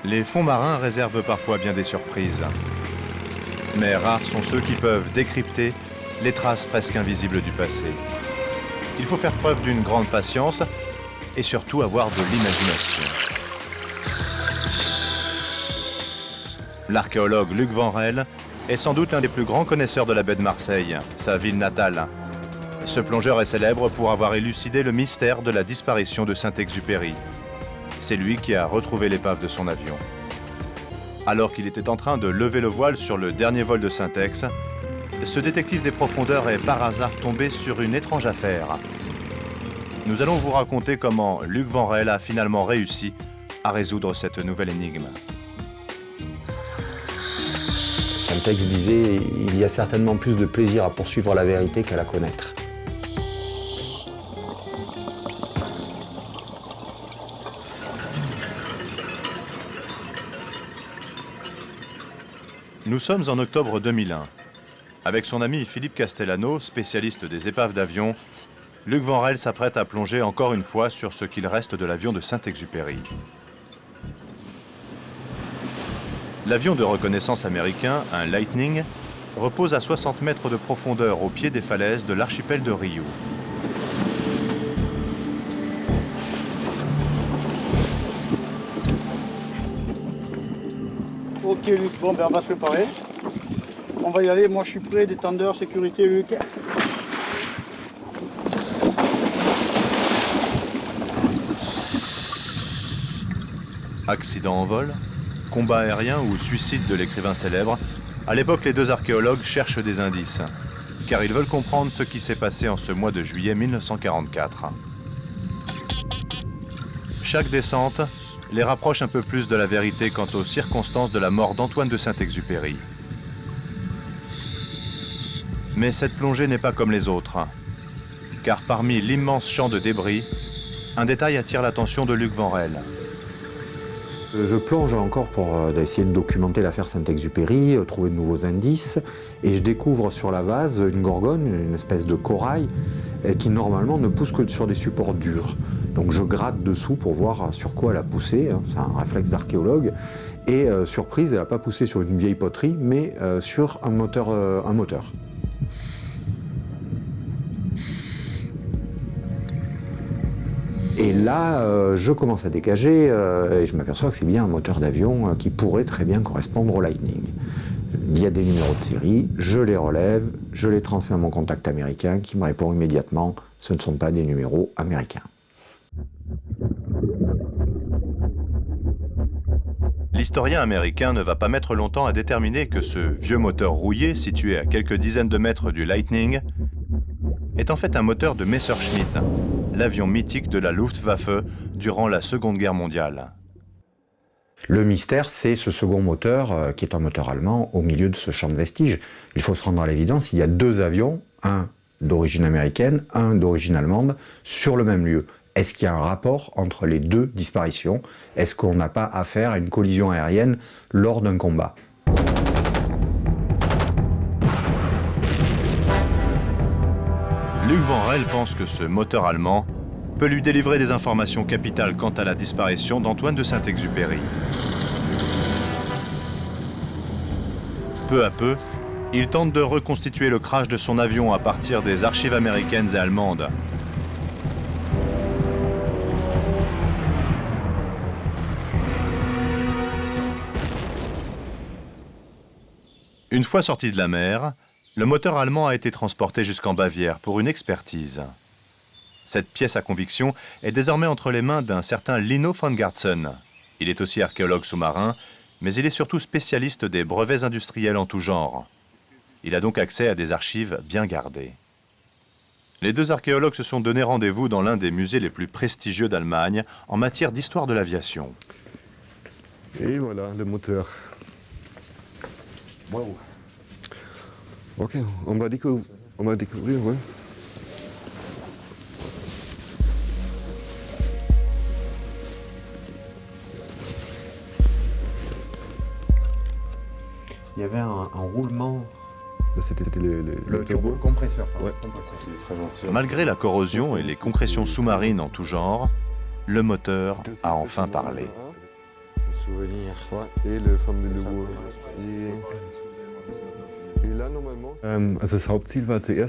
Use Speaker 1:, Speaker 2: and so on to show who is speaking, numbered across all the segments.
Speaker 1: Les fonds marins réservent parfois bien des surprises. Mais rares sont ceux qui peuvent décrypter les traces presque invisibles du passé. Il faut faire preuve d'une grande patience et surtout avoir de l'imagination. L'archéologue Luc Vanrel est sans doute l'un des plus grands connaisseurs de la baie de Marseille, sa ville natale. Ce plongeur est célèbre pour avoir élucidé le mystère de la disparition de Saint-Exupéry. C'est lui qui a retrouvé l'épave de son avion. Alors qu'il était en train de lever le voile sur le dernier vol de Saint-Ex, ce détective des profondeurs est par hasard tombé sur une étrange affaire. Nous allons vous raconter comment Luc Vanrel a finalement réussi à résoudre cette nouvelle énigme.
Speaker 2: Saint-Ex disait « Il y a certainement plus de plaisir à poursuivre la vérité qu'à la connaître ».
Speaker 1: Nous sommes en octobre 2001. Avec son ami Philippe Castellano, spécialiste des épaves d'avion, Luc Vanrel s'apprête à plonger encore une fois sur ce qu'il reste de l'avion de Saint-Exupéry. L'avion de reconnaissance américain, un Lightning, repose à 60 mètres de profondeur au pied des falaises de l'archipel de Riou.
Speaker 3: Ok Luc, bon ben on va se préparer. On va y aller, moi je suis prêt, détendeur, sécurité Luc.
Speaker 1: Accident en vol, combat aérien ou suicide de l'écrivain célèbre, à l'époque les deux archéologues cherchent des indices, car ils veulent comprendre ce qui s'est passé en ce mois de juillet 1944. Chaque descente les rapproche un peu plus de la vérité quant aux circonstances de la mort d'Antoine de Saint-Exupéry. Mais cette plongée n'est pas comme les autres, car parmi l'immense champ de débris, un détail attire l'attention de Luc Vanrel.
Speaker 2: Je plonge encore pour essayer de documenter l'affaire Saint-Exupéry, trouver de nouveaux indices, et je découvre sur la vase une gorgone, une espèce de corail, qui normalement ne pousse que sur des supports durs. Donc je gratte dessous pour voir sur quoi elle a poussé, hein, c'est un réflexe d'archéologue, et surprise, elle n'a pas poussé sur une vieille poterie, mais sur un moteur. Et là, je commence à dégager et je m'aperçois que c'est bien un moteur d'avion qui pourrait très bien correspondre au Lightning. Il y a des numéros de série, je les relève, je les transmets à mon contact américain qui me répond immédiatement « ce ne sont pas des numéros américains ».
Speaker 1: L'historien américain ne va pas mettre longtemps à déterminer que ce vieux moteur rouillé, situé à quelques dizaines de mètres du Lightning, est en fait un moteur de Messerschmitt, l'avion mythique de la Luftwaffe durant la Seconde Guerre mondiale.
Speaker 2: Le mystère, c'est ce second moteur, qui est un moteur allemand, au milieu de ce champ de vestiges. Il faut se rendre à l'évidence, il y a deux avions, un d'origine américaine, un d'origine allemande, sur le même lieu. Est-ce qu'il y a un rapport entre les deux disparitions? Est-ce qu'on n'a pas affaire à une collision aérienne lors d'un combat?
Speaker 1: Luc Vanrel pense que ce moteur allemand peut lui délivrer des informations capitales quant à la disparition d'Antoine de Saint-Exupéry. Peu à peu, il tente de reconstituer le crash de son avion à partir des archives américaines et allemandes. Une fois sorti de la mer, le moteur allemand a été transporté jusqu'en Bavière pour une expertise. Cette pièce à conviction est désormais entre les mains d'un certain Lino von Gartzen. Il est aussi archéologue sous-marin, mais il est surtout spécialiste des brevets industriels en tout genre. Il a donc accès à des archives bien gardées. Les deux archéologues se sont donné rendez-vous dans l'un des musées les plus prestigieux d'Allemagne en matière d'histoire de l'aviation.
Speaker 4: Et voilà le moteur. Wow. Ok, on va découvrir, ouais.
Speaker 2: Il y avait un roulement.
Speaker 4: C'était le turbo.
Speaker 2: Compresseur.
Speaker 4: Ouais.
Speaker 1: Malgré la corrosion et les compressions sous-marines en tout genre, le moteur a enfin parlé.
Speaker 2: souvenir.
Speaker 4: Ouais, et le fameux logo.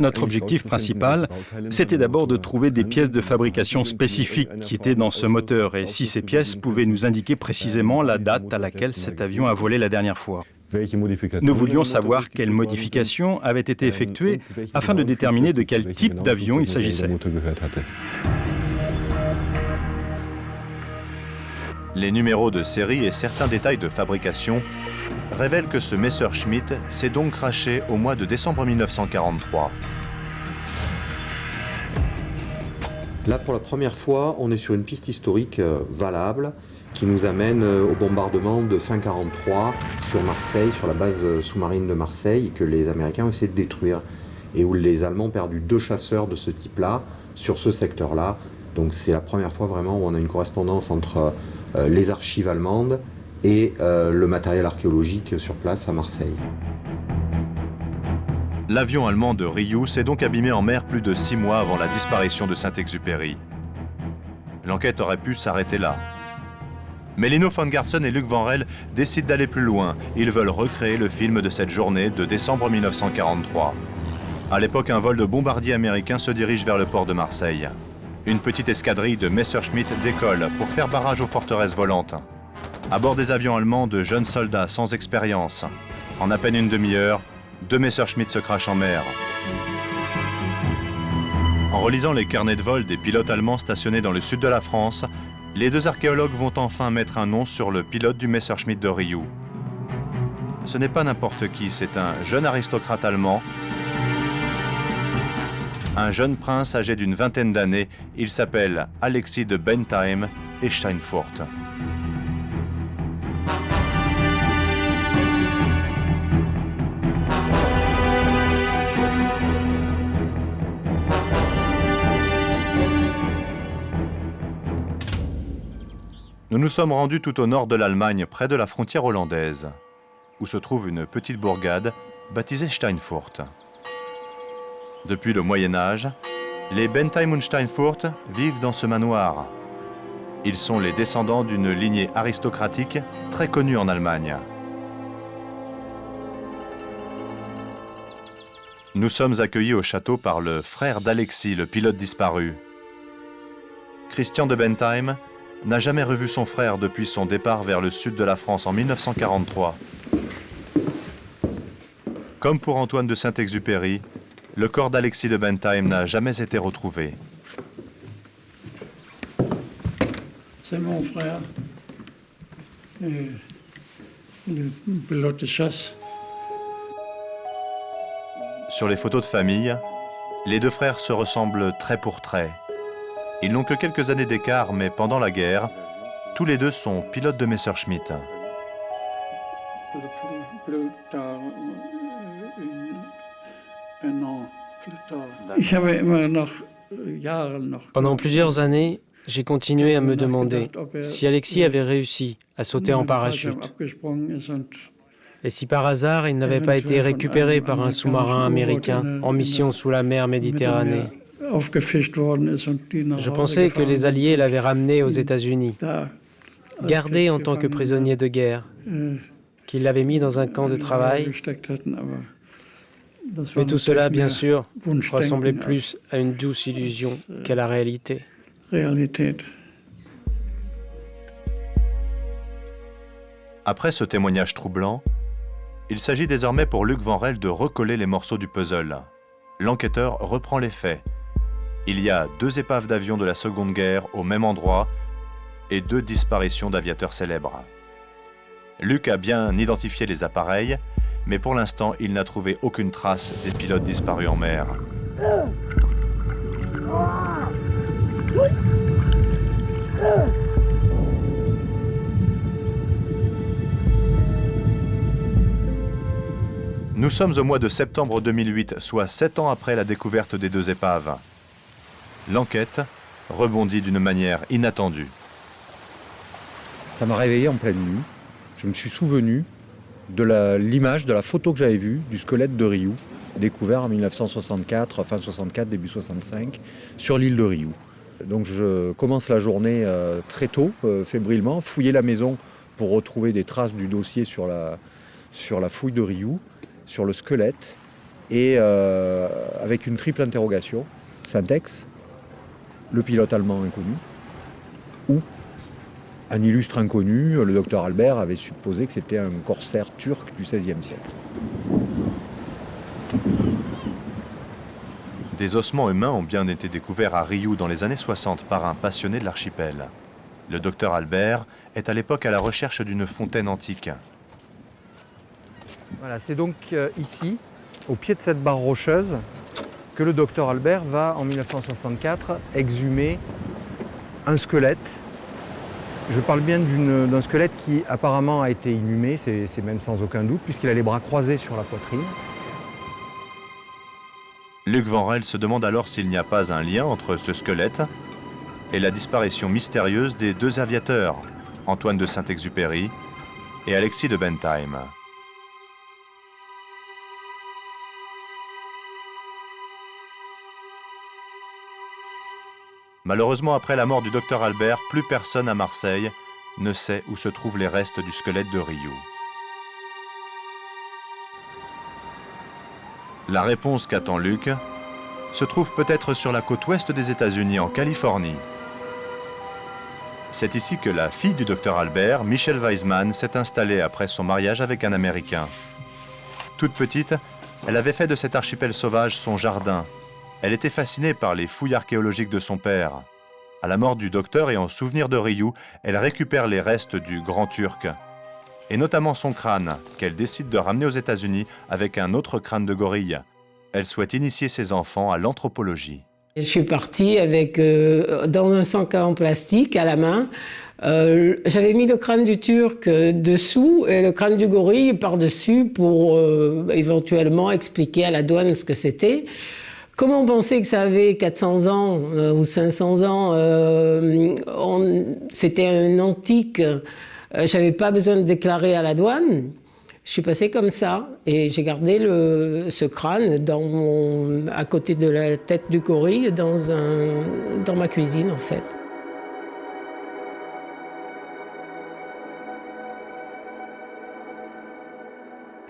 Speaker 5: Notre objectif principal, c'était d'abord de trouver des pièces de fabrication spécifiques qui étaient dans ce moteur et si ces pièces pouvaient nous indiquer précisément la date à laquelle cet avion a volé la dernière fois. Nous voulions savoir quelles modifications avaient été effectuées afin de déterminer de quel type d'avion il s'agissait.
Speaker 1: Les numéros de série et certains détails de fabrication révèlent que ce Messerschmitt s'est donc crashé au mois de décembre 1943.
Speaker 2: Là, pour la première fois, on est sur une piste historique valable qui nous amène au bombardement de fin 1943 sur Marseille, sur la base sous-marine de Marseille, que les Américains ont essayé de détruire et où les Allemands ont perdu 2 chasseurs de ce type-là sur ce secteur-là. Donc c'est la première fois vraiment où on a une correspondance entre les archives allemandes et le matériel archéologique sur place à Marseille.
Speaker 1: L'avion allemand de Riou s'est donc abîmé en mer plus de 6 mois avant la disparition de Saint-Exupéry. L'enquête aurait pu s'arrêter là. Mais Lino von Gartzen et Luc Vanrel décident d'aller plus loin. Ils veulent recréer le film de cette journée de décembre 1943. À l'époque, un vol de bombardiers américains se dirige vers le port de Marseille. Une petite escadrille de Messerschmitt décolle pour faire barrage aux forteresses volantes. À bord des avions allemands, de jeunes soldats sans expérience. En à peine une demi-heure, 2 Messerschmitt se crachent en mer. En relisant les carnets de vol des pilotes allemands stationnés dans le sud de la France, les 2 archéologues vont enfin mettre un nom sur le pilote du Messerschmitt de Riou. Ce n'est pas n'importe qui, c'est un jeune aristocrate allemand, un jeune prince âgé d'une vingtaine d'années. Il s'appelle Alexis de Bentheim et Steinfurt. Nous nous sommes rendus tout au nord de l'Allemagne, près de la frontière hollandaise, où se trouve une petite bourgade baptisée Steinfurt. Depuis le Moyen-Âge, les Bentheim und Steinfurt vivent dans ce manoir. Ils sont les descendants d'une lignée aristocratique très connue en Allemagne. Nous sommes accueillis au château par le frère d'Alexis, le pilote disparu. Christian de Bentheim n'a jamais revu son frère depuis son départ vers le sud de la France en 1943. Comme pour Antoine de Saint-Exupéry, le corps d'Alexis de Bentheim n'a jamais été retrouvé.
Speaker 3: C'est mon frère, le pilote de chasse.
Speaker 1: Sur les photos de famille, les 2 frères se ressemblent trait pour trait. Ils n'ont que quelques années d'écart, mais pendant la guerre, tous les 2 sont pilotes de Messerschmitt.
Speaker 6: Pendant plusieurs années, j'ai continué à me demander si Alexis avait réussi à sauter en parachute. Et si par hasard il n'avait pas été récupéré par un sous-marin américain en mission sous la mer Méditerranée. Je pensais que les Alliés l'avaient ramené aux États-Unis, gardé en tant que prisonnier de guerre, qu'ils l'avaient mis dans un camp de travail. Mais tout cela, bien sûr, ressemblait plus à une douce illusion qu'à la réalité.
Speaker 1: Après ce témoignage troublant, il s'agit désormais pour Luc Vanrel de recoller les morceaux du puzzle. L'enquêteur reprend les faits. Il y a 2 épaves d'avions de la Seconde Guerre au même endroit et 2 disparitions d'aviateurs célèbres. Luc a bien identifié les appareils, mais pour l'instant, il n'a trouvé aucune trace des pilotes disparus en mer. Nous sommes au mois de septembre 2008, soit 7 ans après la découverte des 2 épaves. L'enquête rebondit d'une manière inattendue.
Speaker 2: Ça m'a réveillé en pleine nuit. Je me suis souvenu de l'image, de la photo que j'avais vue du squelette de Riou, découvert en 1964, fin 64, début 65, sur l'île de Riou. Donc je commence la journée très tôt, fébrilement, fouiller la maison pour retrouver des traces du dossier sur la fouille de Rioux, sur le squelette, et avec une triple interrogation, Syntex, le pilote allemand inconnu, ou un illustre inconnu, le docteur Albert avait supposé que c'était un corsaire turc du XVIe siècle.
Speaker 1: Des ossements humains ont bien été découverts à Rioux dans les années 60 par un passionné de l'archipel. Le docteur Albert est à l'époque à la recherche d'une fontaine antique.
Speaker 2: Voilà, c'est donc ici, au pied de cette barre rocheuse, que le docteur Albert va, en 1964, exhumer un squelette. Je parle bien d'un squelette qui apparemment a été inhumé, c'est même sans aucun doute, puisqu'il a les bras croisés sur la poitrine.
Speaker 1: Luc Vanrel se demande alors s'il n'y a pas un lien entre ce squelette et la disparition mystérieuse des deux aviateurs, Antoine de Saint-Exupéry et Alexis de Bentheim. Malheureusement, après la mort du docteur Albert, plus personne à Marseille ne sait où se trouvent les restes du squelette de Rioux. La réponse qu'attend Luc se trouve peut-être sur la côte ouest des États-Unis, en Californie. C'est ici que la fille du docteur Albert, Michelle Weisman, s'est installée après son mariage avec un Américain. Toute petite, elle avait fait de cet archipel sauvage son jardin. Elle était fascinée par les fouilles archéologiques de son père. À la mort du docteur et en souvenir de Rioux, elle récupère les restes du Grand Turc, et notamment son crâne, qu'elle décide de ramener aux États-Unis avec un autre crâne de gorille. Elle souhaite initier ses enfants à l'anthropologie.
Speaker 7: Je suis partie avec, dans un sac en plastique à la main. J'avais mis le crâne du Turc dessous et le crâne du gorille par-dessus pour éventuellement expliquer à la douane ce que c'était. Comme on pensait que ça avait 400 ans ou 500 ans, c'était un antique, j'avais pas besoin de déclarer à la douane. Je suis passée comme ça et j'ai gardé ce crâne à côté de la tête du gorille dans ma cuisine en fait.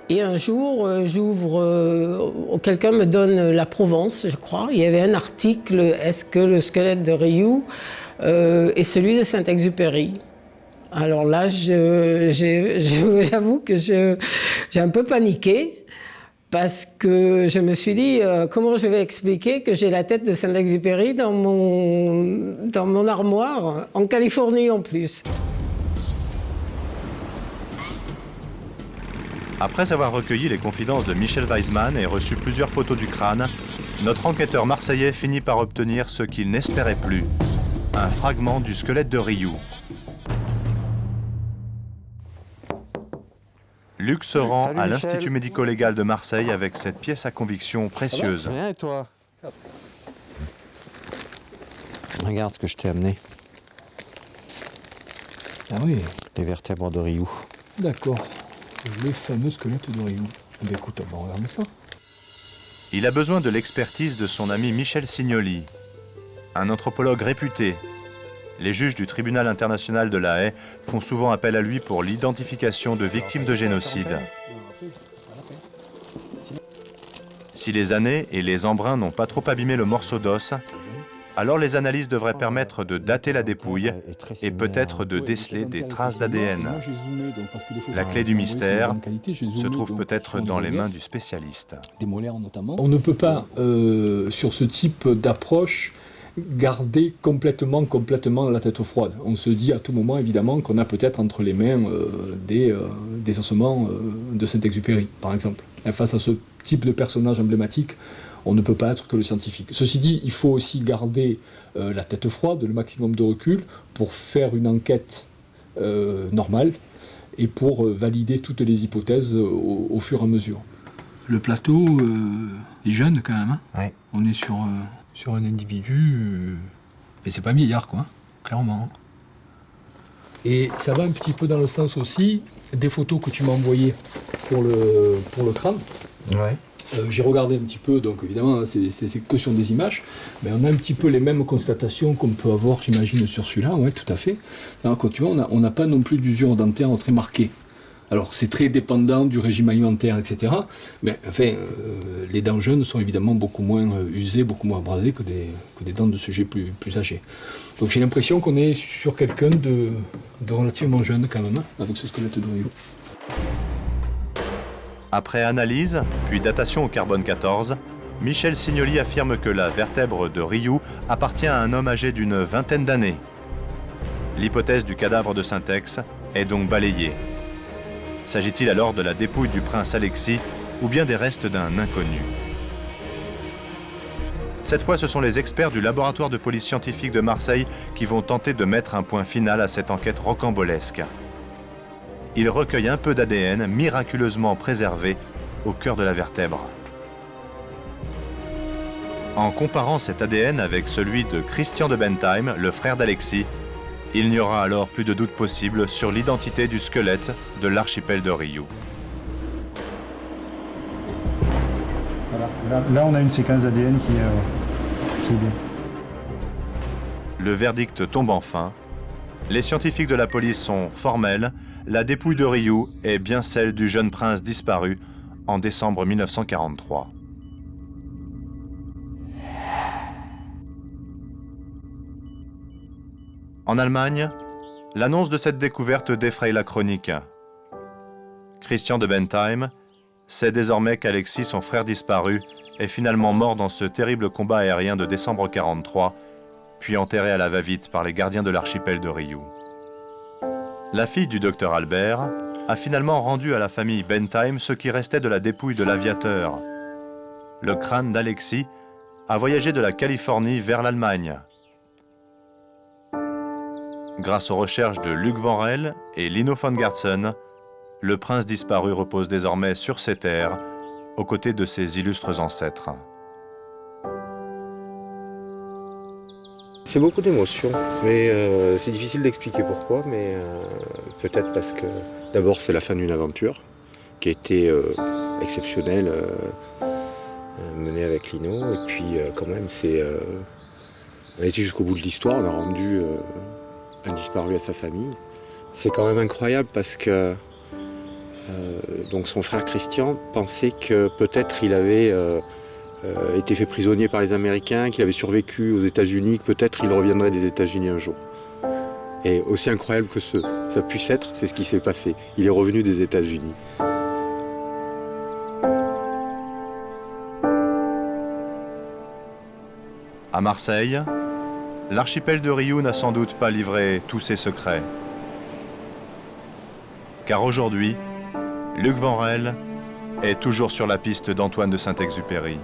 Speaker 7: Et un jour, quelqu'un me donne la Provence, je crois. Il y avait un article, est-ce que le squelette de Rioux est celui de Saint-Exupéry ? Alors là, j'avoue que j'ai un peu paniqué parce que je me suis dit, comment je vais expliquer que j'ai la tête de Saint-Exupéry dans mon armoire, en Californie en plus.
Speaker 1: Après avoir recueilli les confidences de Michelle Weisman et reçu plusieurs photos du crâne, notre enquêteur marseillais finit par obtenir ce qu'il n'espérait plus, un fragment du squelette de Rioux. Luc se rend à l'Institut médico-légal de Marseille avec cette pièce à conviction précieuse.
Speaker 2: Bien et toi ? Regarde ce que je t'ai amené.
Speaker 8: Ah oui.
Speaker 2: Les vertèbres de Rioux.
Speaker 8: D'accord. Les fameux squelettes de Rioux. Eh bien, écoute, on va regarder ça.
Speaker 1: Il a besoin de l'expertise de son ami Michel Signoli, un anthropologue réputé. Les juges du tribunal international de La Haye font souvent appel à lui pour l'identification de victimes de génocide. Si les années et les embruns n'ont pas trop abîmé le morceau d'os, alors les analyses devraient permettre de dater la dépouille et peut-être de déceler des traces d'ADN. La clé du mystère se trouve peut-être dans les mains du spécialiste.
Speaker 8: Des molaires notamment. On ne peut pas, sur ce type d'approche, garder complètement la tête froide. On se dit à tout moment, évidemment, qu'on a peut-être entre les mains des ossements de Saint-Exupéry, par exemple. Et face à ce type de personnage emblématique, on ne peut pas être que le scientifique. Ceci dit, il faut aussi garder la tête froide, le maximum de recul, pour faire une enquête normale et pour valider toutes les hypothèses au fur et à mesure. Le plateau est jeune quand même. Hein.
Speaker 2: Ouais.
Speaker 8: On est sur un individu, et c'est pas vieillard quoi, clairement. Et ça va un petit peu dans le sens aussi des photos que tu m'as envoyées pour le crâne.
Speaker 2: Ouais.
Speaker 8: J'ai regardé un petit peu, donc évidemment, c'est que sur des images, mais on a un petit peu les mêmes constatations qu'on peut avoir, j'imagine, sur celui-là, oui, tout à fait. Alors, quand tu vois, on n'a pas non plus d'usure dentaire très marquée. Alors, c'est très dépendant du régime alimentaire, etc. Mais enfin, les dents jeunes sont évidemment beaucoup moins usées, beaucoup moins abrasées que des dents de sujets plus âgés. Donc, j'ai l'impression qu'on est sur quelqu'un de relativement jeune, quand même, avec ce squelette de Ryu.
Speaker 1: Après analyse, puis datation au carbone 14, Michel Signoli affirme que la vertèbre de Ryu appartient à un homme âgé d'une vingtaine d'années. L'hypothèse du cadavre de Syntex est donc balayée. S'agit-il alors de la dépouille du prince Alexis ou bien des restes d'un inconnu? Cette fois, ce sont les experts du laboratoire de police scientifique de Marseille qui vont tenter de mettre un point final à cette enquête rocambolesque. Ils recueillent un peu d'ADN miraculeusement préservé au cœur de la vertèbre. En comparant cet ADN avec celui de Christian de Bentheim, le frère d'Alexis, il n'y aura alors plus de doute possible sur l'identité du squelette de l'archipel de Ryu.
Speaker 9: Voilà. Là, on a une séquence d'ADN qui est bien.
Speaker 1: Le verdict tombe enfin. Les scientifiques de la police sont formels. La dépouille de Ryu est bien celle du jeune prince disparu en décembre 1943. En Allemagne, l'annonce de cette découverte défraye la chronique. Christian de Bentheim sait désormais qu'Alexis, son frère disparu, est finalement mort dans ce terrible combat aérien de décembre 1943, puis enterré à la va-vite par les gardiens de l'archipel de Ryu. La fille du docteur Albert a finalement rendu à la famille Bentheim ce qui restait de la dépouille de l'aviateur. Le crâne d'Alexis a voyagé de la Californie vers l'Allemagne. Grâce aux recherches de Luc Van Rel et Lino von Gartzen, le prince disparu repose désormais sur ces terres, aux côtés de ses illustres ancêtres.
Speaker 2: C'est beaucoup d'émotions, mais c'est difficile d'expliquer pourquoi, mais peut-être parce que d'abord c'est la fin d'une aventure qui a été exceptionnelle, menée avec Lino, et puis quand même on a été jusqu'au bout de l'histoire, on a rendu un disparu à sa famille. C'est quand même incroyable parce que donc son frère Christian pensait que peut-être il avait été fait prisonnier par les Américains, qu'il avait survécu aux États-Unis, que peut-être il reviendrait des États-Unis un jour. Et aussi incroyable que ça puisse être, c'est ce qui s'est passé. Il est revenu des États-Unis.
Speaker 1: À Marseille, l'archipel de Ryu n'a sans doute pas livré tous ses secrets. Car aujourd'hui, Luc Van Rel est toujours sur la piste d'Antoine de Saint-Exupéry.